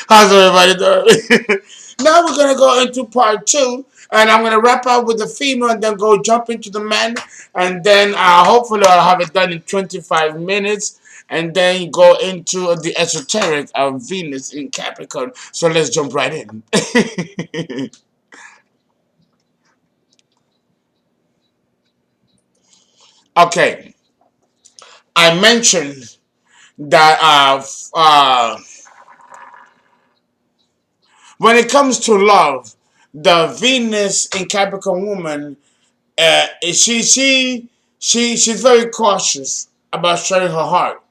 How's everybody doing? Now we're gonna go into part two, and I'm gonna wrap up with the female, and then go jump into the men, and then hopefully I'll have it done in 25 minutes, and then go into the esoteric of Venus in Capricorn. So let's jump right in. Okay, I mentioned that when it comes to love, the Venus in Capricorn woman, uh, she she she's very cautious about sharing her heart.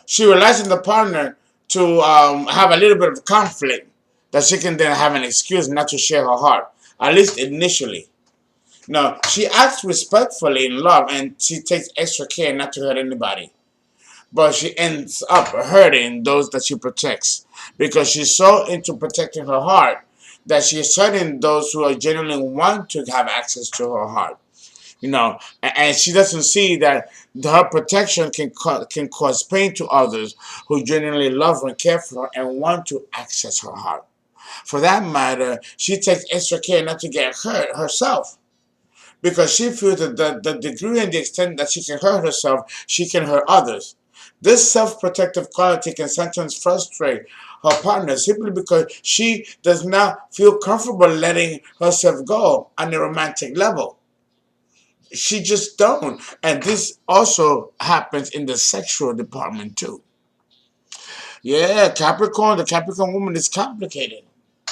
She relies on the partner to have a little bit of conflict that she can then have an excuse not to share her heart, at least initially. No, she acts respectfully in love and she takes extra care not to hurt anybody. But she ends up hurting those that she protects because she's so into protecting her heart that she is hurting those who are genuinely want to have access to her heart. And she doesn't see that her protection can cause pain to others who genuinely love her and care for her and want to access her heart. For that matter, she takes extra care not to get hurt herself because she feels that the degree and the extent that she can hurt herself, she can hurt others. This self-protective quality can sometimes frustrate her partner simply because she does not feel comfortable letting herself go on a romantic level. She just don't. And this also happens in the sexual department too. Yeah, Capricorn, the Capricorn woman is complicated.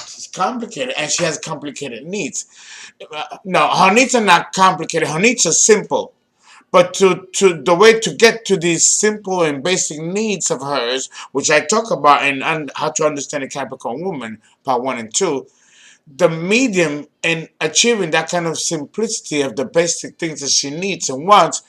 She's complicated and she has complicated needs. No, her needs are not complicated. Her needs are simple. But to the way to get to these simple and basic needs of hers, which I talk about in How to Understand a Capricorn Woman, part one and two, the medium in achieving that kind of simplicity of the basic things that she needs and wants,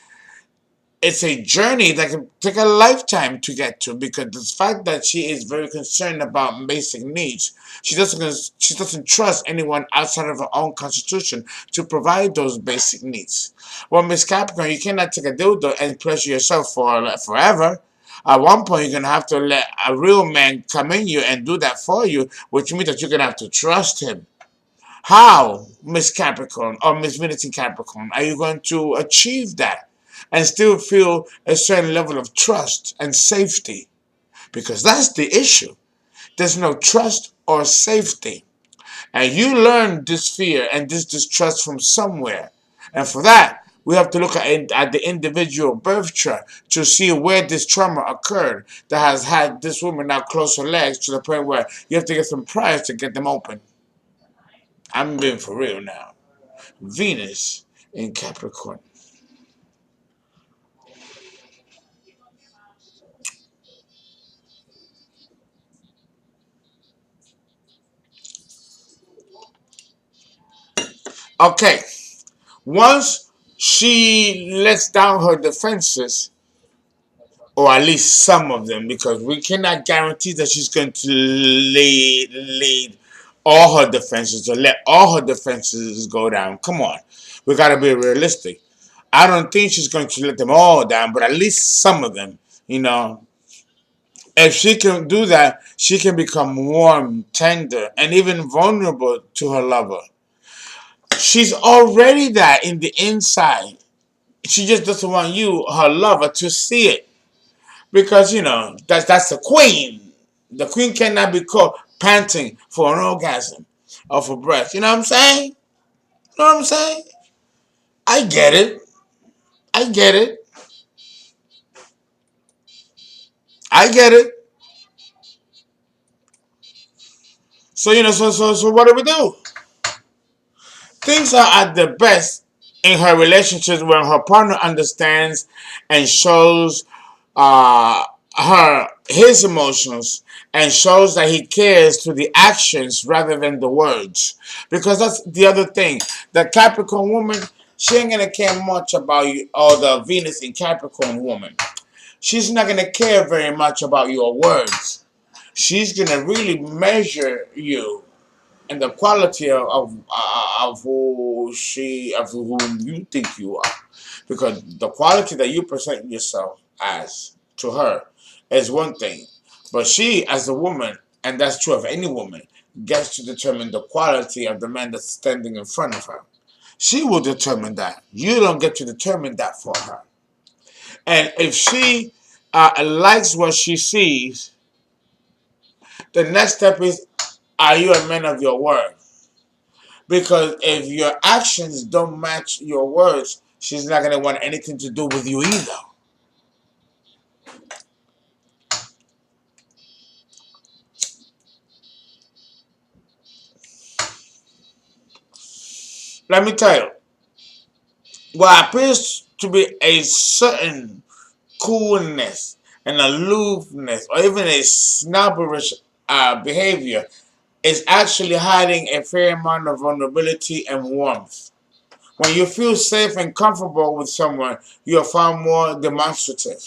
it's a journey that can take a lifetime to get to because the fact that she is very concerned about basic needs, she doesn't trust anyone outside of her own constitution to provide those basic needs. Well, Miss Capricorn, you cannot take a dildo and pleasure yourself for forever. At one point, you're gonna have to let a real man come in you and do that for you, which means that you're gonna have to trust him. How, Miss Capricorn or Miss Venus in Capricorn, are you going to achieve that and still feel a certain level of trust and safety? Because that's the issue. There's no trust or safety. And you learn this fear and this distrust from somewhere. And for that, we have to look at the individual birth chart to see where this trauma occurred that has had this woman now close her legs to the point where you have to get some priors to get them open. I'm being for real now. Venus in Capricorn. Okay, once she lets down her defenses, or at least some of them, because we cannot guarantee that she's going to lead all her defenses or let all her defenses go down. Come on, we got to be realistic. I don't think she's going to let them all down, but at least some of them. You know, if she can do that, she can become warm, tender, and even vulnerable to her lover. She's already that in the inside. She just doesn't want you, her lover, to see it. Because, that's the queen. The queen cannot be caught panting for an orgasm or for breath. You know what I'm saying? You know what I'm saying? I get it. I get it. I get it. So, so what do we do? Things are at their best in her relationships when her partner understands and shows uh, her his emotions and shows that he cares through the actions rather than the words. Because that's the other thing. The Capricorn woman, she ain't gonna care much about you, or the Venus in Capricorn woman. She's not gonna care very much about your words. She's gonna really measure you and the quality of whom you think you are, because the quality that you present yourself as to her is one thing, but she as a woman, and that's true of any woman, gets to determine the quality of the man that's standing in front of her. She will determine that. You don't get to determine that for her. And if she likes what she sees, the next step is, are you a man of your word? Because if your actions don't match your words, she's not going to want anything to do with you either. Let me tell you, what appears to be a certain coolness and aloofness, or even a snobberish behavior, is actually hiding a fair amount of vulnerability and warmth. When you feel safe and comfortable with someone, you are far more demonstrative.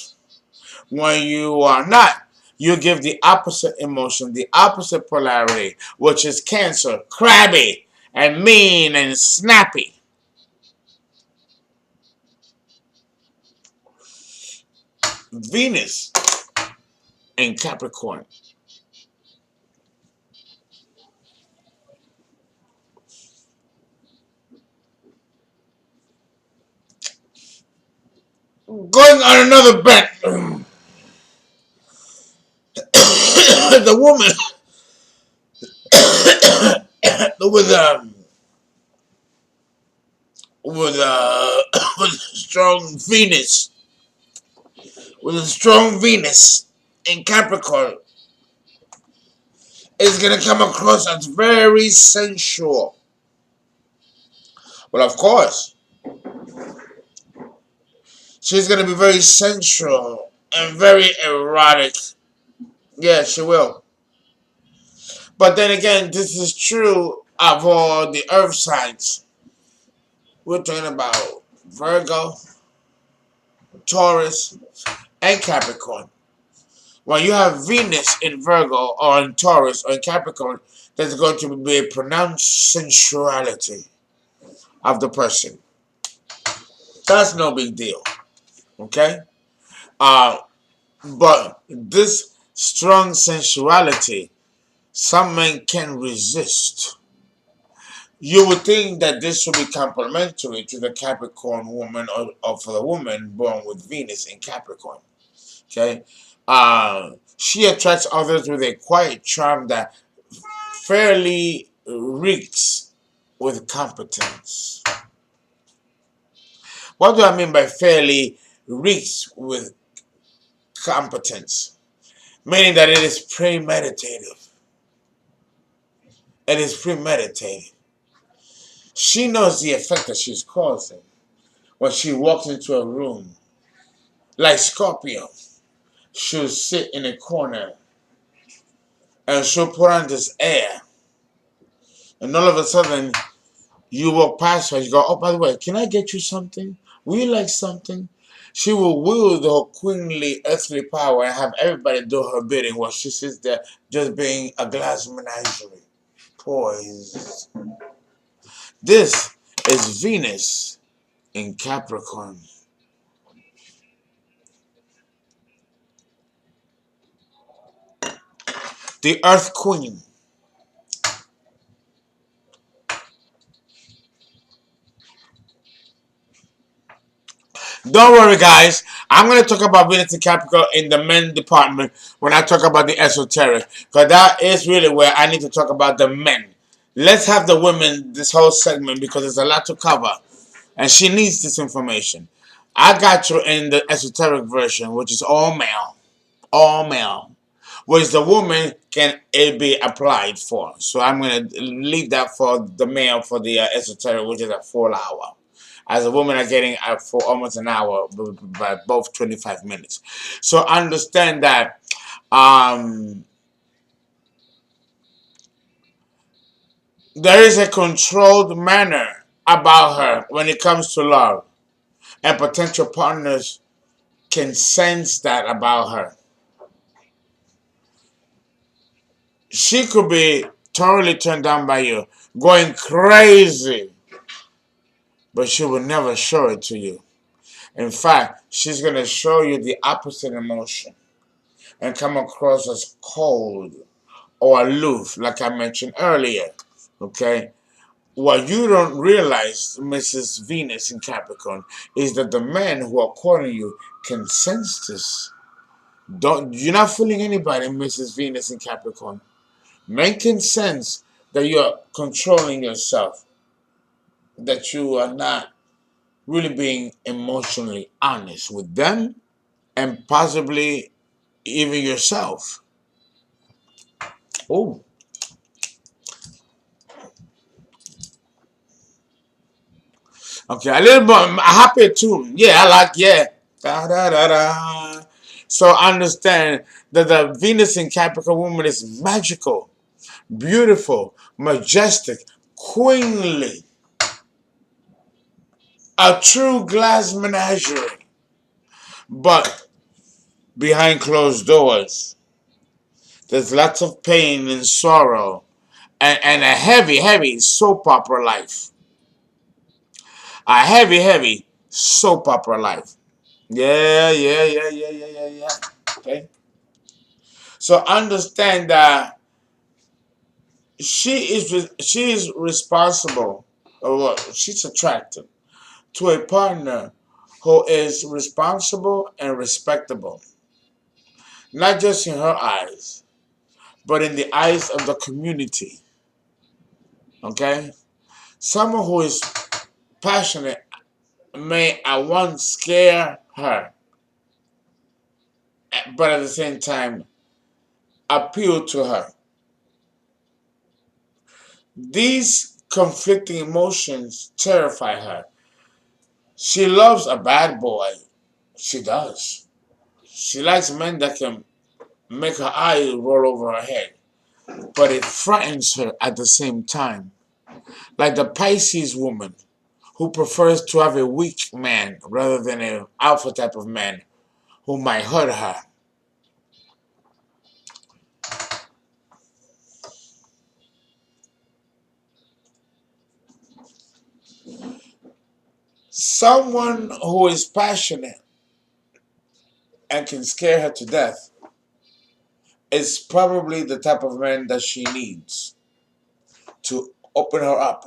When you are not, you give the opposite emotion, the opposite polarity, which is Cancer, crabby and mean and snappy. Venus in Capricorn. Going on another bet, the woman with with with strong Venus, with a strong Venus in Capricorn, is gonna come across as very sensual. Well, of course, she's gonna be very sensual and very erotic. Yeah, she will. But then again, this is true of all the earth signs. We're talking about Virgo, Taurus, and Capricorn. When you have Venus in Virgo or in Taurus or in Capricorn, there's going to be a pronounced sensuality of the person. That's no big deal. Okay? Uh, but this strong sensuality, some men can resist. You would think that this would be complementary to the Capricorn woman, or for the woman born with Venus in Capricorn. Okay? She attracts others with a quiet charm that fairly reeks with competence. What do I mean by fairly reeks with competence? Meaning that it is premeditative. It is premeditated. She knows the effect that she's causing when she walks into a room. Like Scorpio, she'll sit in a corner and she'll put on this air. And all of a sudden, you walk past her, you go, oh, by the way, can I get you something? Will you like something? She will wield her queenly earthly power and have everybody do her bidding while she sits there just being a glass menagerie. Poised. This is Venus in Capricorn. The Earth Queen. Don't worry, guys. I'm going to talk about Venus in Capricorn in the men department when I talk about the esoteric. Because that is really where I need to talk about the men. Let's have the women this whole segment because there's a lot to cover. And she needs this information. I got you in the esoteric version, which is all male. All male. Which the woman can be applied for. So I'm going to leave that for the male for the esoteric, which is a full hour. As a woman, I'm getting for almost an hour, by both 25 minutes. So understand that there is a controlled manner about her when it comes to love. And potential partners can sense that about her. She could be thoroughly turned on by you, going crazy, but she will never show it to you. In fact, she's going to show you the opposite emotion and come across as cold or aloof, like I mentioned earlier. Okay? What you don't realize, Mrs. Venus in Capricorn, is that the men who are courting you can sense this. You're not fooling anybody, Mrs. Venus in Capricorn. Men can sense that you're controlling yourself, that you are not really being emotionally honest with them and possibly even yourself. Oh, okay, a little more happy tune. Yeah, I like, yeah. Da, da, da, da. So understand that the Venus in Capricorn woman is magical, beautiful, majestic, queenly, a true glass menagerie. But behind closed doors, there's lots of pain and sorrow and a heavy, heavy soap opera life. A heavy, heavy soap opera life. Yeah, yeah, yeah, yeah, yeah, yeah, yeah. Okay. So understand that she is responsible, or she's attracted to a partner who is responsible and respectable, not just in her eyes, but in the eyes of the community. Okay, someone who is passionate may at once scare her, but at the same time appeal to her. These conflicting emotions terrify her. She loves a bad boy. She does. She likes men that can make her eyes roll over her head. But it frightens her at the same time. Like the Pisces woman who prefers to have a weak man rather than an alpha type of man who might hurt her. Someone who is passionate and can scare her to death is probably the type of man that she needs to open her up.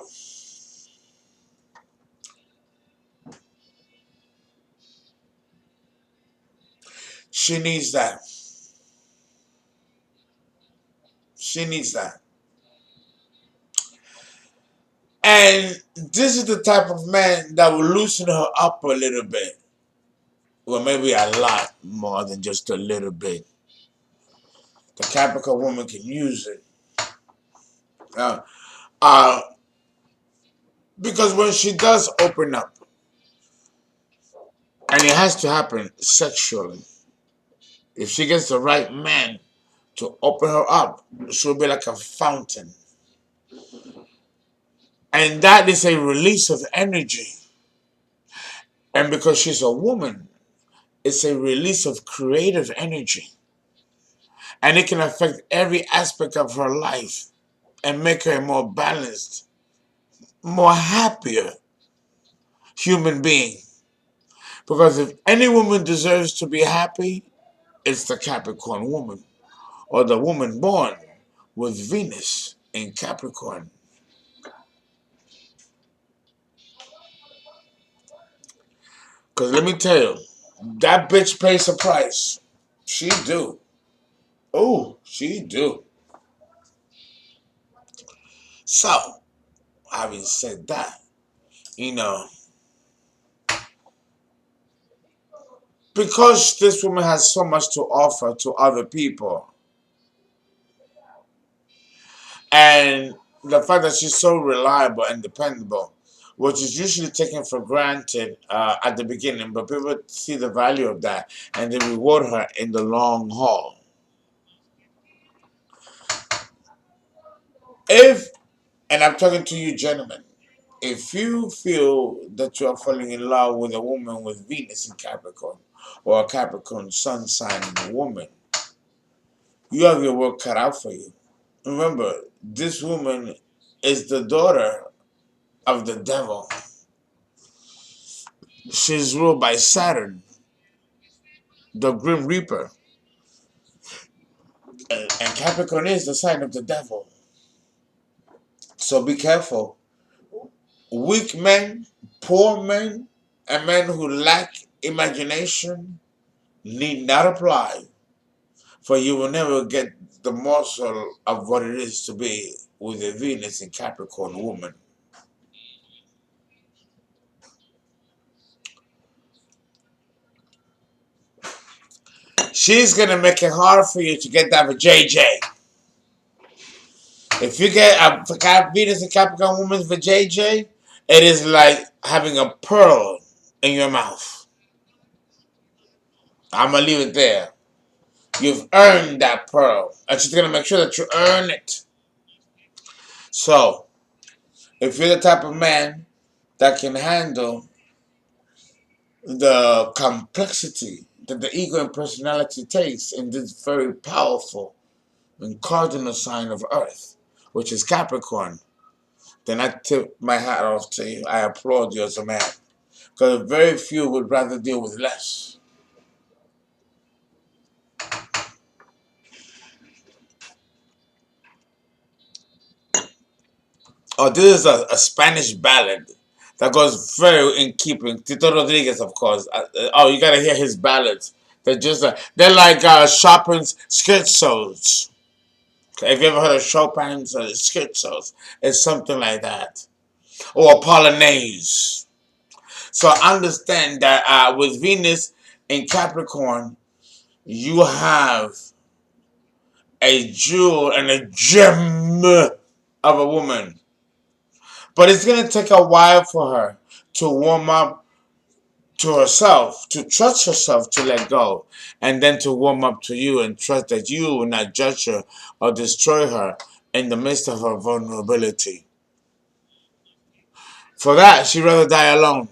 She needs that. She needs that. And this is the type of man that will loosen her up a little bit. Well, maybe a lot more than just a little bit. The Capricorn woman can use it. Uh, uh, because when she does open up, and it has to happen sexually, if she gets the right man to open her up, she'll be like a fountain. And that is a release of energy. And because she's a woman, it's a release of creative energy. And it can affect every aspect of her life and make her a more balanced, more happier human being. Because if any woman deserves to be happy, it's the Capricorn woman or the woman born with Venus in Capricorn. Because let me tell you, that bitch pays a price. She do. Oh, she do. So, having said that, you know, because this woman has so much to offer to other people, and the fact that she's so reliable and dependable, which is usually taken for granted at the beginning, but people see the value of that and they reward her in the long haul. If, and I'm talking to you gentlemen, if you feel that you are falling in love with a woman with Venus in Capricorn or a Capricorn sun sign in a woman, you have your work cut out for you. remember, this woman is the daughter of the devil. She's ruled by Saturn, the Grim Reaper. And Capricorn is the sign of the devil. So be careful. Weak men, poor men, and men who lack imagination need not apply, for you will never get the morsel of what it is to be with a Venus in Capricorn woman. She's going to make it hard for you to get that with JJ. If you get a Venus in Capricorn woman for JJ, it is like having a pearl in your mouth. I'm going to leave it there. You've earned that pearl. And she's going to make sure that you earn it. So, if you're the type of man that can handle the complexity that the ego and personality takes in this very powerful and cardinal sign of Earth, which is Capricorn, then I tip my hat off to you. I applaud you as a man. Because very few would rather deal with less. Oh, this is a Spanish ballad that goes very in keeping. Tito Rodriguez, of course. Oh, you gotta hear his ballads. They're like Chopin's scherzos. Have you ever heard of Chopin's scherzos? It's something like that, or a polonaise. So understand that with Venus in Capricorn, you have a jewel and a gem of a woman. But it's going to take a while for her to warm up to herself, to trust herself to let go, and then to warm up to you and trust that you will not judge her or destroy her in the midst of her vulnerability. For that, she'd rather die alone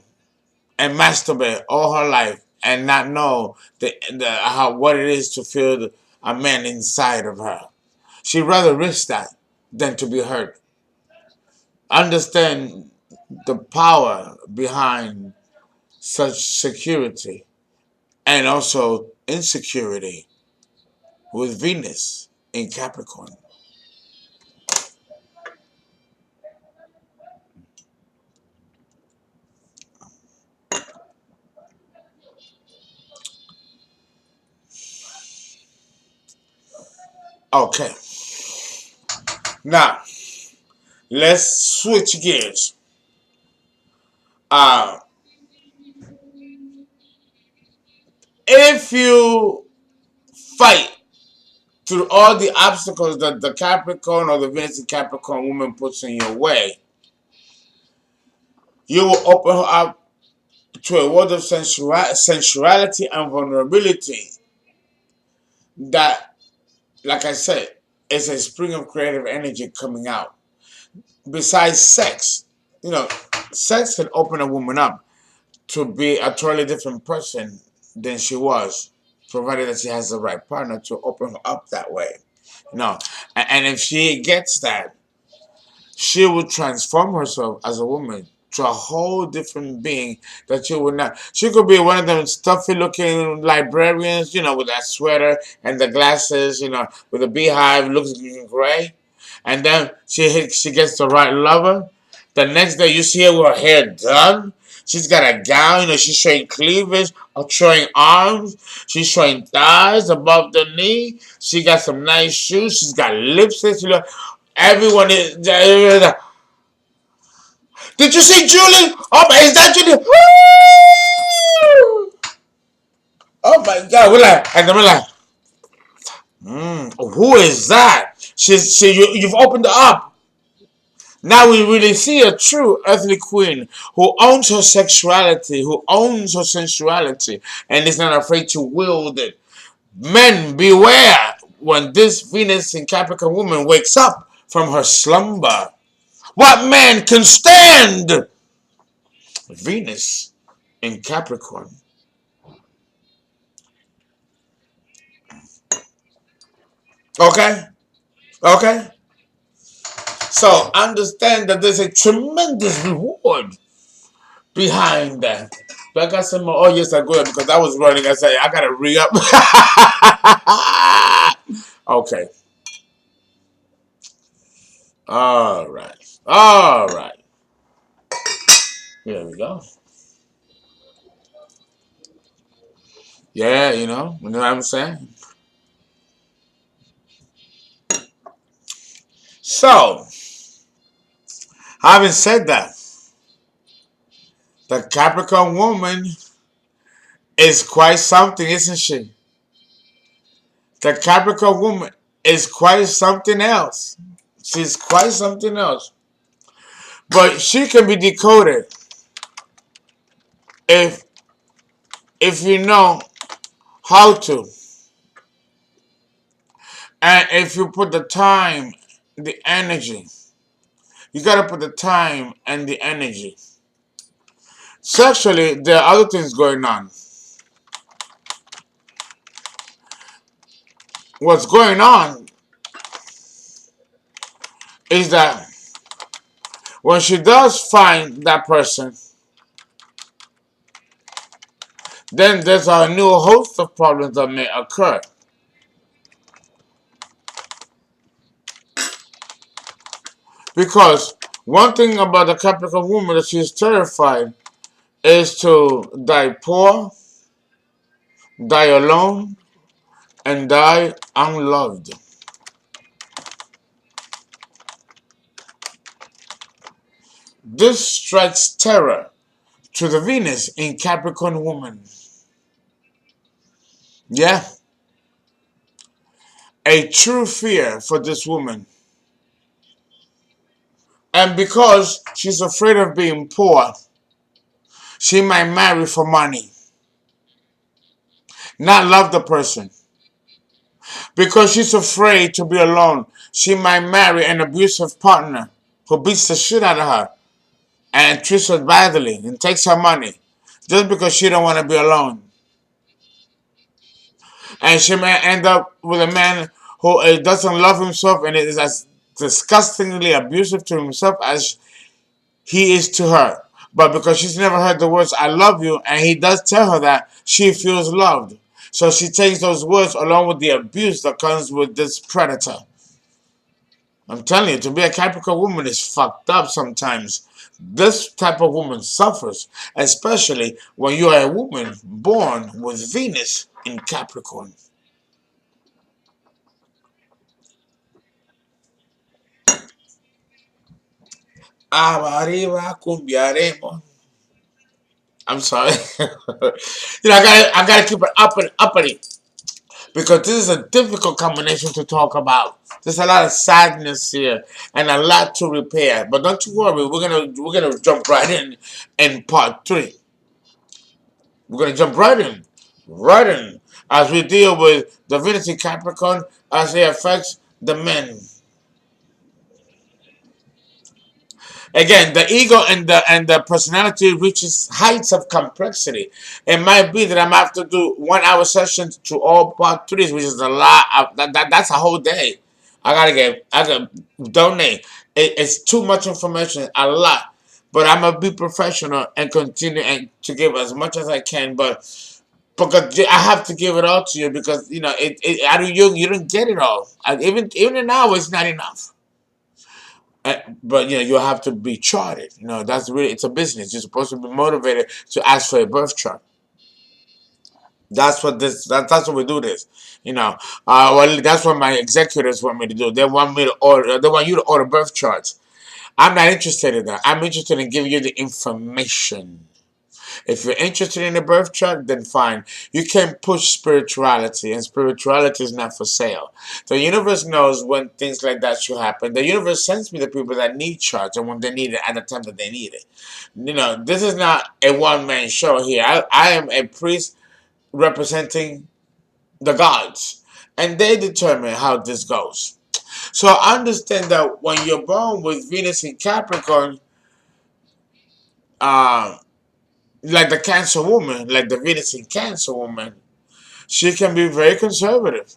and masturbate all her life and not know what it is to feel a man inside of her. She'd rather risk that than to be hurt. Understand the power behind such security and also insecurity with Venus in Capricorn. Okay, now let's switch gears. Uh, if you fight through all the obstacles that the Capricorn or the Venus in Capricorn woman puts in your way, you will open her up to a world of sensuality and vulnerability that, like I said, is a spring of creative energy coming out. Besides sex, you know, sex can open a woman up to be a totally different person than she was, provided that she has the right partner to open her up that way. No, and if she gets that, she will transform herself as a woman to a whole different being that you would not. She could be one of them stuffy looking librarians, with that sweater and the glasses, with a beehive, looks gray. And then she gets the right lover. The next day you see her with her hair done. She's got a gown, she's showing cleavage, or showing arms. She's showing thighs above the knee. She got some nice shoes. She's got lipstick. Everyone is. Did you see Julie? Oh my, is that Julie? Oh my God! And then we're like, who is that? You've opened up. Now we really see a true earthly queen who owns her sexuality, who owns her sensuality, and is not afraid to wield it. Men, beware when this Venus in Capricorn woman wakes up from her slumber. What man can stand? Venus in Capricorn. Okay? Okay? So understand that there's a tremendous reward behind that. But I got some more. Oh yes, I go because I was running. I said I gotta re up. Okay. All right. All right. Here we go. Yeah, you know what I'm saying? So, having said that, the Capricorn woman is quite something, isn't she? The Capricorn woman is quite something else. She's quite something else. But she can be decoded if you know how to. And if you put the time, the energy. You gotta put the time and the energy. Sexually, there are other things going on. What's going on is that when she does find that person, then there's a new host of problems that may occur. Because one thing about the Capricorn woman that she's terrified is to die poor, die alone, and die unloved. This strikes terror to the Venus in Capricorn woman. Yeah, a true fear for this woman. And because she's afraid of being poor, she might marry for money, not love the person. Because she's afraid to be alone, she might marry an abusive partner who beats the shit out of her and treats her badly and takes her money just because she don't want to be alone. And she may end up with a man who doesn't love himself and is as disgustingly abusive to himself as he is to her. But because she's never heard the words "I love you" and he does tell her that, she feels loved. So she takes those words along with the abuse that comes with this predator. I'm telling you, to be a Capricorn woman is fucked up sometimes. This type of woman suffers, especially when you are a woman born with Venus in Capricorn. Arriba cumbiaremos. I'm sorry. I gotta keep it uppity because this is a difficult combination to talk about. There's a lot of sadness here and a lot to repair. But don't you worry, we're gonna jump right in part three. We're gonna jump right in, as we deal with the Venus in Capricorn as it affects the men. Again, the ego and the personality reaches heights of complexity. It might be that I'm gonna have to do 1 hour sessions to all part threes, which is a lot. That's a whole day. I gotta donate. It's too much information, a lot. But I'm gonna be professional and continue and to give as much as I can. But because I have to give it all to you because you don't get it all. Even an hour is not enough. But you have to be charted. That's really it's a business. You're supposed to be motivated to ask for a birth chart. That's what we do this. Well, that's what my executives want me to do. They want me to order. They want you to order birth charts. I'm not interested in that. I'm interested in giving you the information. If you're interested in a birth chart, then fine. You can push spirituality, and spirituality is not for sale. The universe knows when things like that should happen. The universe sends me the people that need charts and when they need it at the time that they need it. This is not a one-man show here. I am a priest representing the gods, and they determine how this goes. So understand that when you're born with Venus in Capricorn, um, like the Cancer woman, like the Venus in Cancer woman, she can be very conservative.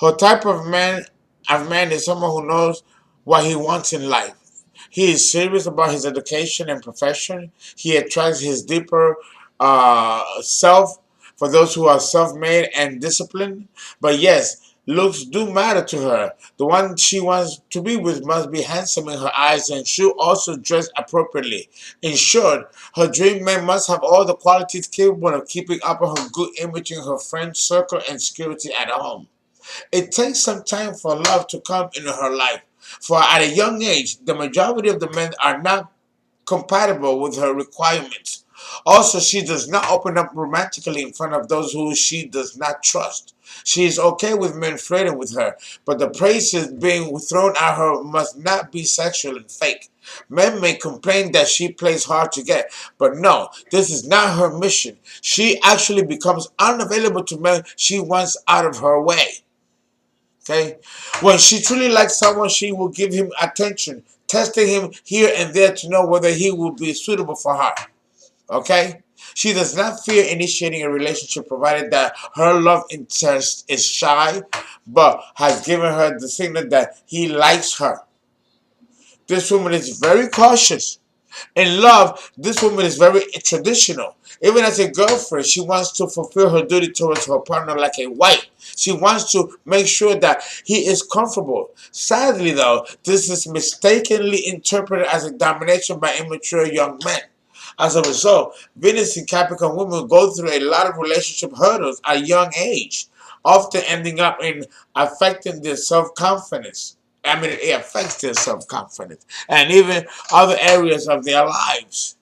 Her type of man is someone who knows what he wants in life. He is serious about his education and profession. He attracts his deeper self for those who are self-made and disciplined. But yes, looks do matter to her. The one she wants to be with must be handsome in her eyes and should also dress appropriately. In short, her dream man must have all the qualities capable of keeping up her good image in her friend circle and security at home. It takes some time for love to come into her life, for at a young age, the majority of the men are not compatible with her requirements. Also, she does not open up romantically in front of those who she does not trust. She is okay with men flirting with her, but the praises being thrown at her must not be sexual and fake. Men may complain that she plays hard to get, but no, this is not her mission. She actually becomes unavailable to men she wants out of her way. Okay? When she truly likes someone, she will give him attention, testing him here and there to know whether he will be suitable for her. Okay? She does not fear initiating a relationship provided that her love interest is shy, but has given her the signal that he likes her. This woman is very cautious. In love, this woman is very traditional. Even as a girlfriend, she wants to fulfill her duty towards her partner like a wife. She wants to make sure that he is comfortable. Sadly, though, this is mistakenly interpreted as a domination by immature young men. As a result, Venus and Capricorn women go through a lot of relationship hurdles at a young age, often ending up in affecting their self-confidence. I mean, it affects their self-confidence and even other areas of their lives.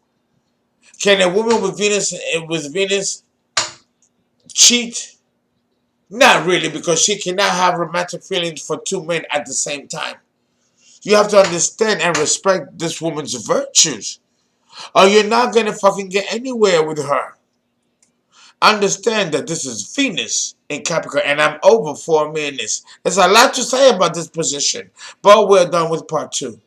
Can a woman with Venus cheat? Not really, because she cannot have romantic feelings for two men at the same time. You have to understand and respect this woman's virtues, or you're not gonna fucking get anywhere with her. Understand that this is Venus in Capricorn, and I'm over 4 minutes. There's a lot to say about this position, but we're done with part two.